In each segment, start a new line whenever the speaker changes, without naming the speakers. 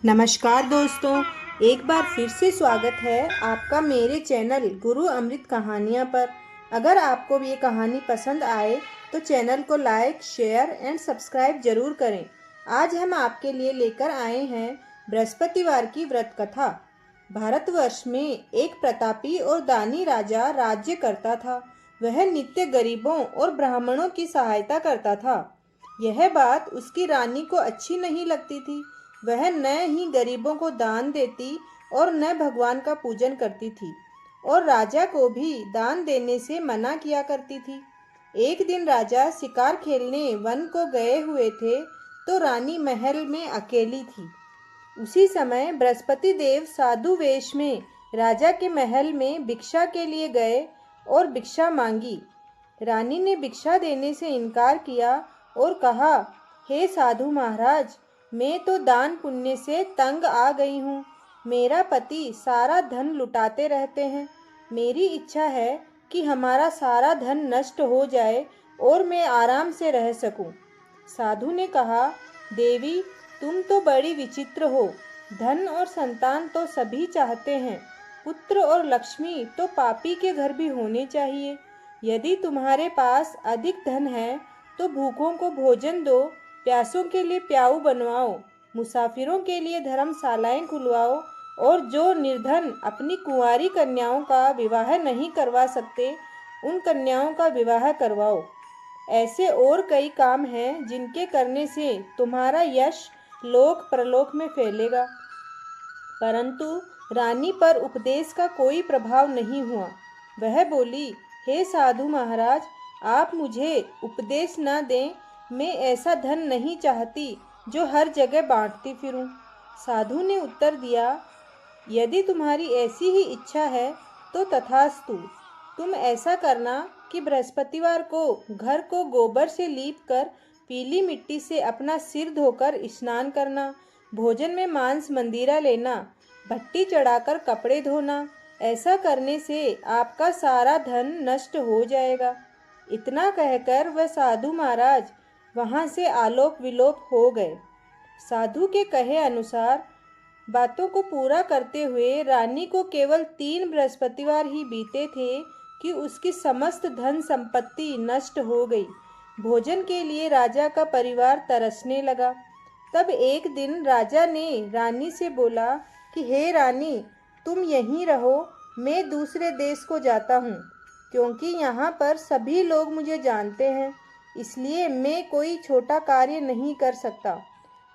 नमस्कार दोस्तों, एक बार फिर से स्वागत है आपका मेरे चैनल गुरु अमृत कहानियाँ पर। अगर आपको ये कहानी पसंद आए तो चैनल को लाइक, शेयर एंड सब्सक्राइब जरूर करें। आज हम आपके लिए लेकर आए हैं बृहस्पतिवार की व्रत कथा। भारतवर्ष में एक प्रतापी और दानी राजा राज्य करता था। वह नित्य गरीबों और ब्राह्मणों की सहायता करता था। यह बात उसकी रानी को अच्छी नहीं लगती थी। वह न ही गरीबों को दान देती और न भगवान का पूजन करती थी, और राजा को भी दान देने से मना किया करती थी। एक दिन राजा शिकार खेलने वन को गए हुए थे तो रानी महल में अकेली थी। उसी समय बृहस्पति देव साधु वेश में राजा के महल में भिक्षा के लिए गए और भिक्षा मांगी। रानी ने भिक्षा देने से इनकार किया और कहा, हे साधु महाराज, मैं तो दान पुण्य से तंग आ गई हूँ। मेरा पति सारा धन लुटाते रहते हैं। मेरी इच्छा है कि हमारा सारा धन नष्ट हो जाए और मैं आराम से रह सकूं। साधु ने कहा, देवी, तुम तो बड़ी विचित्र हो। धन और संतान तो सभी चाहते हैं। पुत्र और लक्ष्मी तो पापी के घर भी होने चाहिए। यदि तुम्हारे पास अधिक धन है तो भूखों को भोजन दो, प्यासों के लिए प्याऊ बनवाओ, मुसाफिरों के लिए धर्मशालाएं खुलवाओ, और जो निर्धन अपनी कुंवारी कन्याओं का विवाह नहीं करवा सकते उन कन्याओं का विवाह करवाओ। ऐसे और कई काम हैं जिनके करने से तुम्हारा यश लोक परलोक में फैलेगा। परंतु रानी पर उपदेश का कोई प्रभाव नहीं हुआ। वह बोली, हे साधु महाराज, आप मुझे उपदेश न दें। मैं ऐसा धन नहीं चाहती जो हर जगह बांटती फिरूं। साधु ने उत्तर दिया, यदि तुम्हारी ऐसी ही इच्छा है तो तथास्तु। तुम ऐसा करना कि बृहस्पतिवार को घर को गोबर से लीप कर पीली मिट्टी से अपना सिर धोकर स्नान करना, भोजन में मांस मंदिरा लेना, भट्टी चढ़ाकर कपड़े धोना। ऐसा करने से आपका सारा धन नष्ट हो जाएगा। इतना कहकर वह साधु महाराज वहां से आलोक विलोक हो गए। साधु के कहे अनुसार बातों को पूरा करते हुए रानी को केवल 3 बृहस्पतिवार ही बीते थे कि उसकी समस्त धन संपत्ति नष्ट हो गई। भोजन के लिए राजा का परिवार तरसने लगा। तब एक दिन राजा ने रानी से बोला कि हे रानी, तुम यहीं रहो, मैं दूसरे देश को जाता हूँ, क्योंकि यहाँ पर सभी लोग मुझे जानते हैं, इसलिए मैं कोई छोटा कार्य नहीं कर सकता।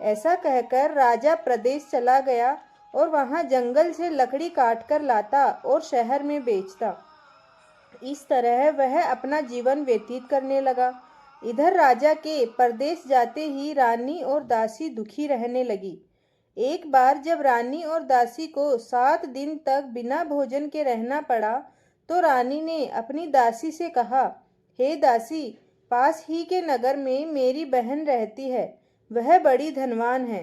ऐसा कहकर राजा प्रदेश चला गया और वहाँ जंगल से लकड़ी काट कर लाता और शहर में बेचता। इस तरह वह अपना जीवन व्यतीत करने लगा। इधर राजा के परदेश जाते ही रानी और दासी दुखी रहने लगी। एक बार जब रानी और दासी को 7 दिन तक बिना भोजन के रहना पड़ा तो रानी ने अपनी दासी से कहा, हे दासी, पास ही के नगर में मेरी बहन रहती है। वह बड़ी धनवान है।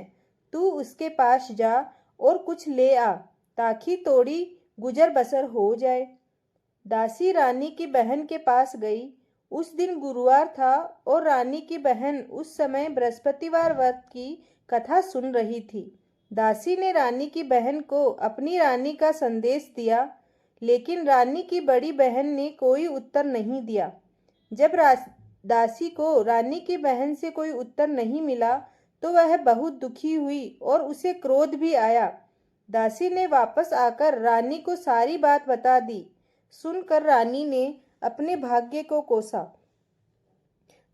तू उसके पास जा और कुछ ले आ, ताकि थोड़ी गुजर बसर हो जाए। दासी रानी की बहन के पास गई। उस दिन गुरुवार था और रानी की बहन उस समय बृहस्पतिवार व्रत की कथा सुन रही थी। दासी ने रानी की बहन को अपनी रानी का संदेश दिया, लेकिन रानी की बड़ी बहन ने कोई उत्तर नहीं दिया। जब दासी को रानी की बहन से कोई उत्तर नहीं मिला तो वह बहुत दुखी हुई और उसे क्रोध भी आया। दासी ने वापस आकर रानी को सारी बात बता दी। सुनकर रानी ने अपने भाग्य को कोसा।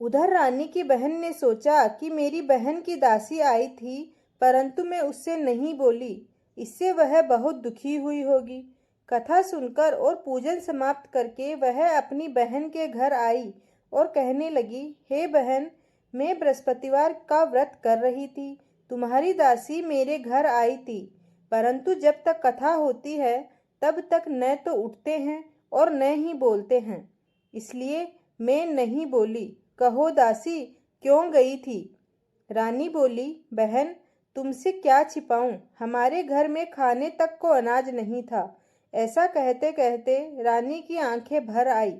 उधर रानी की बहन ने सोचा कि मेरी बहन की दासी आई थी, परंतु मैं उससे नहीं बोली, इससे वह बहुत दुखी हुई होगी। कथा सुनकर और पूजन समाप्त करके वह अपनी बहन के घर आई और कहने लगी, हे बहन, मैं बृहस्पतिवार का व्रत कर रही थी। तुम्हारी दासी मेरे घर आई थी, परंतु जब तक कथा होती है तब तक न तो उठते हैं और न ही बोलते हैं, इसलिए मैं नहीं बोली। कहो दासी, क्यों गई थी? रानी बोली, बहन, तुमसे क्या छिपाऊं, हमारे घर में खाने तक को अनाज नहीं था। ऐसा कहते कहते रानी की आंखें भर आई।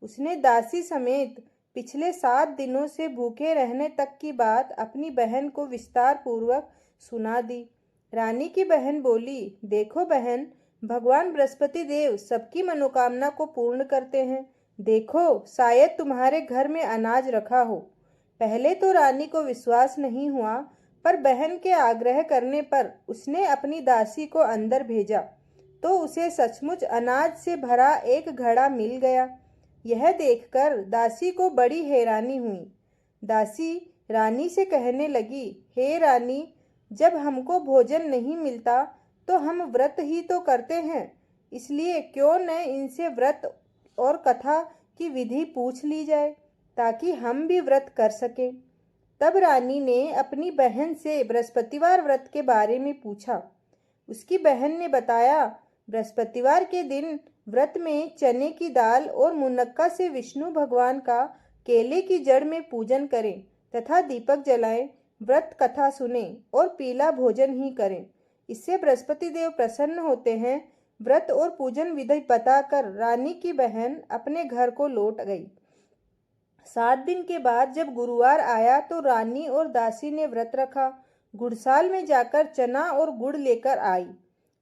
उसने दासी समेत पिछले 7 दिनों से भूखे रहने तक की बात अपनी बहन को विस्तार पूर्वक सुना दी। रानी की बहन बोली, देखो बहन, भगवान बृहस्पति देव सबकी मनोकामना को पूर्ण करते हैं। देखो, शायद तुम्हारे घर में अनाज रखा हो। पहले तो रानी को विश्वास नहीं हुआ, पर बहन के आग्रह करने पर उसने अपनी दासी को अंदर भेजा, तो उसे सचमुच अनाज से भरा एक घड़ा मिल गया। यह देखकर दासी को बड़ी हैरानी हुई। दासी रानी से कहने लगी, हे रानी, जब हमको भोजन नहीं मिलता तो हम व्रत ही तो करते हैं, इसलिए क्यों न इनसे व्रत और कथा की विधि पूछ ली जाए, ताकि हम भी व्रत कर सकें। तब रानी ने अपनी बहन से बृहस्पतिवार व्रत के बारे में पूछा। उसकी बहन ने बताया, बृहस्पतिवार के दिन व्रत में चने की दाल और मुनक्का से विष्णु भगवान का केले की जड़ में पूजन करें तथा दीपक जलाएं, व्रत कथा सुने और पीला भोजन ही करें। इससे बृहस्पति देव प्रसन्न होते हैं। व्रत और पूजन विधि बताकर रानी की बहन अपने घर को लौट गई। 7 दिन के बाद जब गुरुवार आया तो रानी और दासी ने व्रत रखा। गुड़साल में जाकर चना और गुड़ लेकर आई।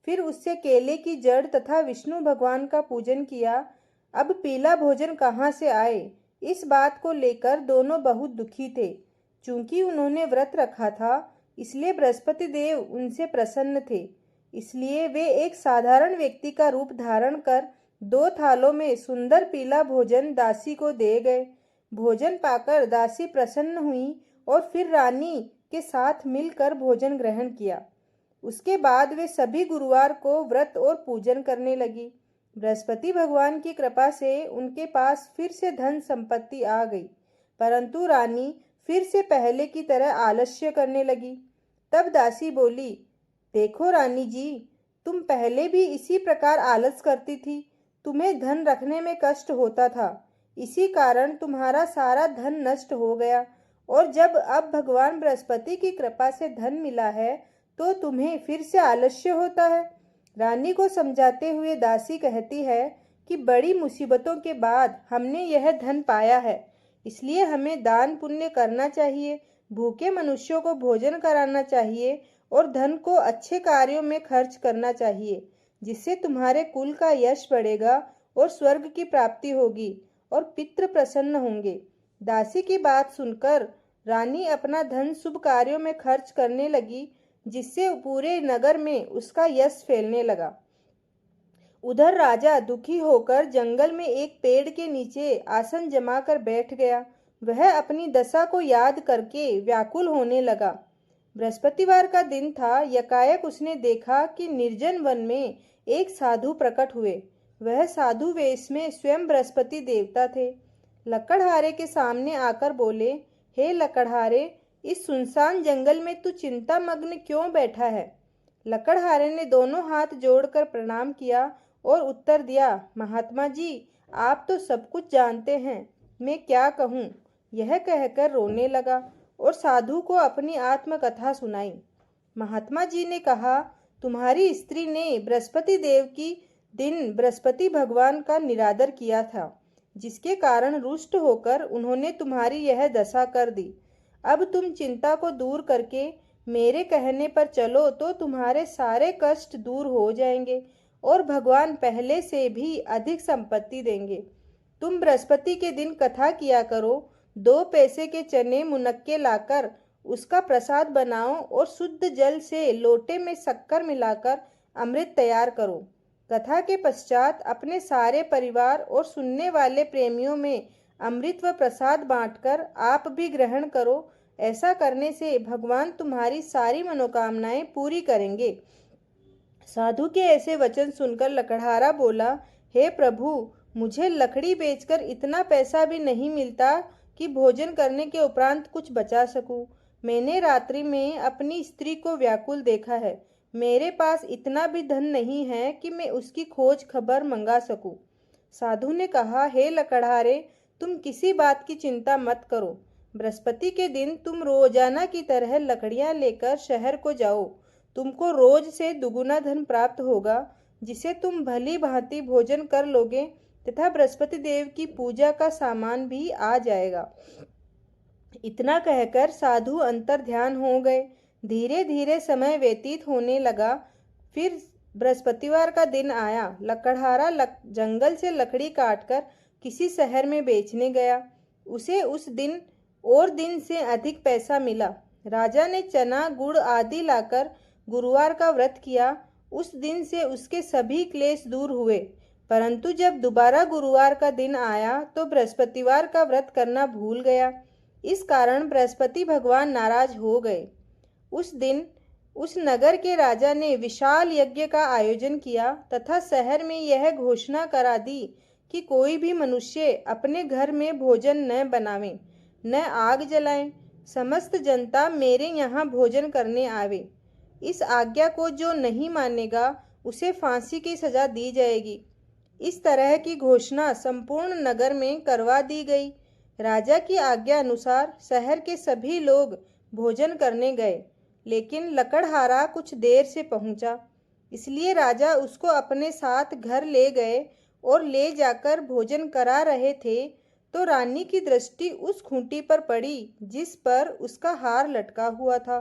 फिर उससे केले की जड़ तथा विष्णु भगवान का पूजन किया। अब पीला भोजन कहाँ से आए, इस बात को लेकर दोनों बहुत दुखी थे। चूंकि उन्होंने व्रत रखा था, इसलिए बृहस्पति देव उनसे प्रसन्न थे। इसलिए वे एक साधारण व्यक्ति का रूप धारण कर 2 थालों में सुंदर पीला भोजन दासी को दे गए। भोजन पाकर दासी प्रसन्न हुई और फिर रानी के साथ मिलकर भोजन ग्रहण किया। उसके बाद वे सभी गुरुवार को व्रत और पूजन करने लगी। बृहस्पति भगवान की कृपा से उनके पास फिर से धन संपत्ति आ गई, परंतु रानी फिर से पहले की तरह आलस्य करने लगी। तब दासी बोली, देखो रानी जी, तुम पहले भी इसी प्रकार आलस करती थी। तुम्हें धन रखने में कष्ट होता था, इसी कारण तुम्हारा सारा धन नष्ट हो गया, और जब अब भगवान बृहस्पति की कृपा से धन मिला है तो तुम्हें फिर से आलस्य होता है। रानी को समझाते हुए दासी कहती है कि बड़ी मुसीबतों के बाद हमने यह धन पाया है, इसलिए हमें दान पुण्य करना चाहिए, भूखे मनुष्यों को भोजन कराना चाहिए और धन को अच्छे कार्यों में खर्च करना चाहिए, जिससे तुम्हारे कुल का यश बढ़ेगा और स्वर्ग की प्राप्ति होगी और पितृ प्रसन्न होंगे। दासी की बात सुनकर रानी अपना धन शुभ कार्यों में खर्च करने लगी, जिससे पूरे नगर में उसका यश फैलने लगा। उधर राजा दुखी होकर जंगल में एक पेड़ के नीचे आसन जमाकर बैठ गया। वह अपनी दशा को याद करके व्याकुल होने लगा। बृहस्पतिवार का दिन था। यकायक उसने देखा कि निर्जन वन में एक साधु प्रकट हुए। वह साधु वेश में स्वयं बृहस्पति देवता थे। लकड़हारे के सामने आकर बोले, हे लकड़हारे, इस सुनसान जंगल में तू चिंता मग्न क्यों बैठा है? लकड़हारे ने दोनों हाथ जोड़कर प्रणाम किया और उत्तर दिया, महात्मा जी, आप तो सब कुछ जानते हैं, मैं क्या कहूँ। यह कहकर रोने लगा और साधु को अपनी आत्मकथा सुनाई। महात्मा जी ने कहा, तुम्हारी स्त्री ने बृहस्पति देव की दिन बृहस्पति भगवान का निरादर किया था, जिसके कारण रुष्ट होकर उन्होंने तुम्हारी यह दशा कर दी। अब तुम चिंता को दूर करके मेरे कहने पर चलो तो तुम्हारे सारे कष्ट दूर हो जाएंगे और भगवान पहले से भी अधिक संपत्ति देंगे। तुम बृहस्पति के दिन कथा किया करो। 2 पैसे के चने मुनक्के लाकर उसका प्रसाद बनाओ और शुद्ध जल से लोटे में शक्कर मिलाकर अमृत तैयार करो। कथा के पश्चात अपने सारे परिवार और सुनने वाले प्रेमियों में अमृत व प्रसाद बांटकर आप भी ग्रहण करो। ऐसा करने से भगवान तुम्हारी सारी मनोकामनाएं पूरी करेंगे। साधु के ऐसे वचन सुनकर लकड़हारा बोला, हे प्रभु, मुझे लकड़ी बेचकर इतना पैसा भी नहीं मिलता कि भोजन करने के उपरांत कुछ बचा सकूं। मैंने रात्रि में अपनी स्त्री को व्याकुल देखा है। मेरे पास इतना भी धन नहीं है कि मैं उसकी खोज खबर मंगा सकूं। साधु ने कहा, हे लकड़हारे, तुम किसी बात की चिंता मत करो। बृहस्पति के दिन तुम रोजाना की तरह लकड़ियां लेकर शहर को जाओ। तुमको रोज से दुगुना धन प्राप्त होगा, जिसे तुम भली भांति भोजन कर लोगे तथा बृहस्पति देव की पूजा का सामान भी आ जाएगा। इतना कहकर साधु अंतर ध्यान हो गए। धीरे धीरे समय व्यतीत होने लगा। फिर बृहस्पतिवार का दिन आया। लकड़हारा जंगल से लकड़ी काटकर किसी शहर में बेचने गया। उसे उस दिन और दिन से अधिक पैसा मिला। राजा ने चना गुड़ आदि लाकर गुरुवार का व्रत किया। उस दिन से उसके सभी क्लेश दूर हुए। परंतु जब दोबारा गुरुवार का दिन आया तो बृहस्पतिवार का व्रत करना भूल गया। इस कारण बृहस्पति भगवान नाराज हो गए। उस दिन उस नगर के राजा ने विशाल यज्ञ का आयोजन किया तथा शहर में यह घोषणा करा दी कि कोई भी मनुष्य अपने घर में भोजन न बनावे, न आग जलाए। समस्त जनता मेरे यहाँ भोजन करने आवे। इस आज्ञा को जो नहीं मानेगा उसे फांसी की सजा दी जाएगी। इस तरह की घोषणा संपूर्ण नगर में करवा दी गई। राजा की आज्ञा अनुसार शहर के सभी लोग भोजन करने गए, लेकिन लकड़हारा कुछ देर से पहुंचा। इसलिए राजा उसको अपने साथ घर ले गए और ले जाकर भोजन करा रहे थे तो रानी की दृष्टि उस खूंटी पर पड़ी जिस पर उसका हार लटका हुआ था।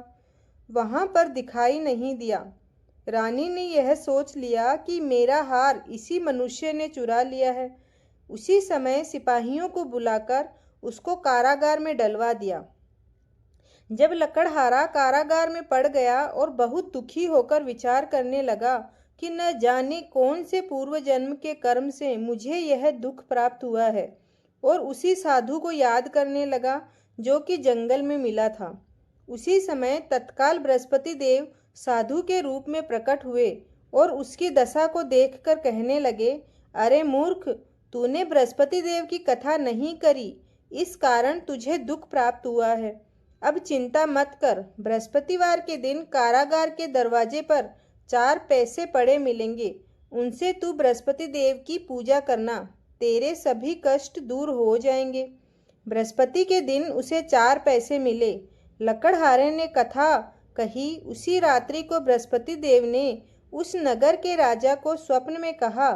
वहां पर दिखाई नहीं दिया। रानी ने यह सोच लिया कि मेरा हार इसी मनुष्य ने चुरा लिया है। उसी समय सिपाहियों को बुलाकर उसको कारागार में डलवा दिया। जब लकड़हारा कारागार में पड़ गया और बहुत दुखी होकर विचार करने लगा कि न जाने कौन से पूर्व जन्म के कर्म से मुझे यह दुख प्राप्त हुआ है, और उसी साधु को याद करने लगा जो कि जंगल में मिला था। उसी समय तत्काल बृहस्पति देव साधु के रूप में प्रकट हुए और उसकी दशा को देखकर कहने लगे, अरे मूर्ख, तूने बृहस्पति देव की कथा नहीं करी, इस कारण तुझे दुख प्राप्त हुआ है। अब चिंता मत कर। बृहस्पतिवार के दिन कारागार के दरवाजे पर 4 पैसे पड़े मिलेंगे। उनसे तू बृहस्पति देव की पूजा करना, तेरे सभी कष्ट दूर हो जाएंगे। बृहस्पति के दिन उसे 4 पैसे मिले। लकड़हारे ने कथा कही। उसी रात्रि को बृहस्पति देव ने उस नगर के राजा को स्वप्न में कहा,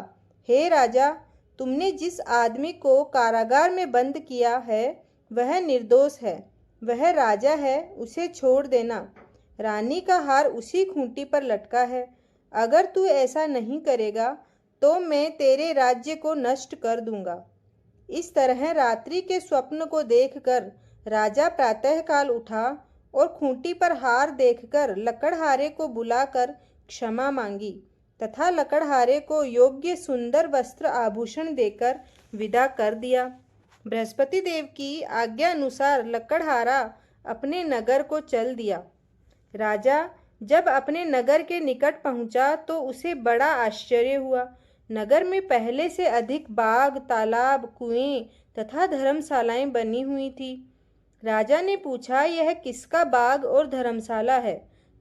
हे राजा, तुमने जिस आदमी को कारागार में बंद किया है वह निर्दोष है, वह राजा है, उसे छोड़ देना। रानी का हार उसी खूंटी पर लटका है। अगर तू ऐसा नहीं करेगा तो मैं तेरे राज्य को नष्ट कर दूंगा। इस तरह रात्रि के स्वप्न को देखकर राजा प्रातःकाल उठा और खूंटी पर हार देखकर लकड़हारे को बुलाकर क्षमा मांगी तथा लकड़हारे को योग्य सुंदर वस्त्र आभूषण देकर विदा कर दिया। बृहस्पति देव की आज्ञा अनुसार लकड़हारा अपने नगर को चल दिया। राजा जब अपने नगर के निकट पहुंचा तो उसे बड़ा आश्चर्य हुआ। नगर में पहले से अधिक बाग, तालाब, कुएं तथा धर्मशालाएं बनी हुई थी। राजा ने पूछा, यह किसका बाग और धर्मशाला है?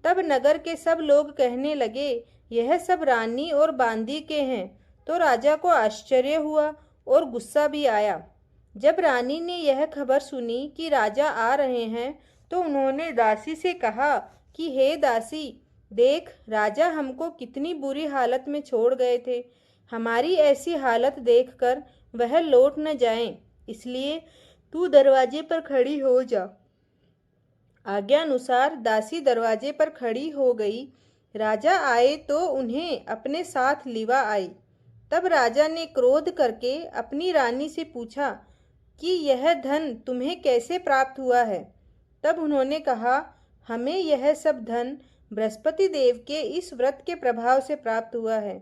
तब नगर के सब लोग कहने लगे, यह सब रानी और बांदी के हैं। तो राजा को आश्चर्य हुआ और गुस्सा भी आया। जब रानी ने यह खबर सुनी कि राजा आ रहे हैं तो उन्होंने दासी से कहा कि हे दासी, देख, राजा हमको कितनी बुरी हालत में छोड़ गए थे। हमारी ऐसी हालत देखकर वह लौट न जाएं, इसलिए तू दरवाजे पर खड़ी हो जा। आज्ञा अनुसार दासी दरवाजे पर खड़ी हो गई। राजा आए तो उन्हें अपने साथ लिवा आई। तब राजा ने क्रोध करके अपनी रानी से पूछा कि यह धन तुम्हें कैसे प्राप्त हुआ है? तब उन्होंने कहा, हमें यह सब धन बृहस्पति देव के इस व्रत के प्रभाव से प्राप्त हुआ है।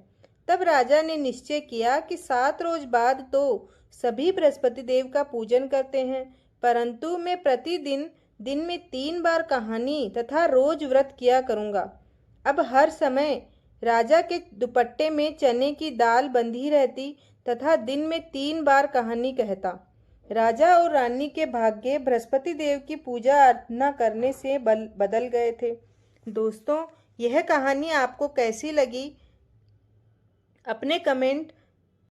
तब राजा ने निश्चय किया कि 7 रोज बाद तो सभी बृहस्पति देव का पूजन करते हैं, परंतु मैं प्रतिदिन दिन में 3 बार कहानी तथा रोज व्रत किया करूँगा। अब हर समय राजा के दुपट्टे में चने की दाल बंधी रहती तथा दिन में 3 बार कहानी कहता। राजा और रानी के भाग्य बृहस्पति देव की पूजा अर्चना करने से बदल गए थे। दोस्तों, यह कहानी आपको कैसी लगी? अपने कमेंट